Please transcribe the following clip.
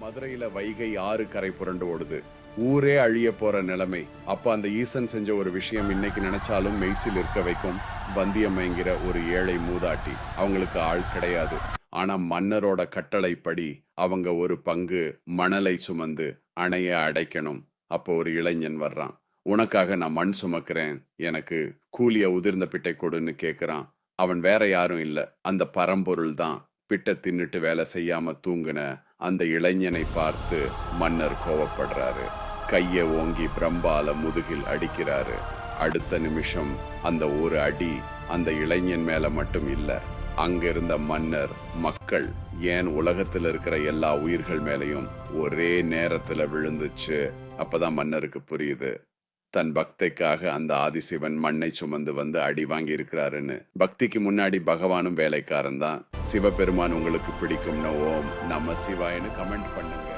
மதுரையில வைகை ஆறு கரை புரண்டு ஓடுது. ஊரே அழிய போற நிலைமை. அப்ப அந்த ஈசன் செஞ்ச ஒரு விஷயம் இன்னைக்கு நினைச்சாலும் மெய்சில் இருக்க வைக்கும். வந்தியம்மைங்கிற ஒரு ஏழை மூதாட்டி. அவங்களுக்கு ஆள் கிடையாது. ஆனா மன்னரோட கட்டளைப்படி அவங்க ஒரு பங்கு மணலை சுமந்து அணைய அடைக்கணும். அப்போ ஒரு இளைஞன் வர்றான். உனக்காக நான் மண் சுமக்கிறேன், எனக்கு கூலிய உதிர்ந்த பிட்டை கொடுன்னு கேக்குறான். அவன் வேற யாரும் இல்ல, அந்த பரம்பொருள் தான். பிட்டை தின்னுட்டு வேலை செய்யாம தூங்குன அந்த இளைஞனை பார்த்து மன்னர் கோவப்படுறாரு. கைய ஓங்கி பிரம்பால முதுகில் அடிக்கிறாரு. அடுத்த நிமிஷம் அந்த ஒரு அடி அந்த இளைஞன் மேல மட்டும் இல்ல, அங்க இருந்த மன்னர், மக்கள், ஏன் உலகத்துல இருக்கிற எல்லா உயிர்கள் மேலையும் ஒரே நேரத்துல விழுந்துச்சு. அப்பதான் மன்னருக்கு புரியுது, தன் பக்திக்காக அந்த ஆதிசிவன் மண்ணை சுமந்து வந்து அடி வாங்கி இருக்கிறாருன்னு. பக்திக்கு முன்னாடி பகவானும் வேலைக்காரன் தான். சிவபெருமான் உங்களுக்கு பிடிக்கும்னு ஓம் நம சிவாயன்னு கமெண்ட் பண்ணுங்க.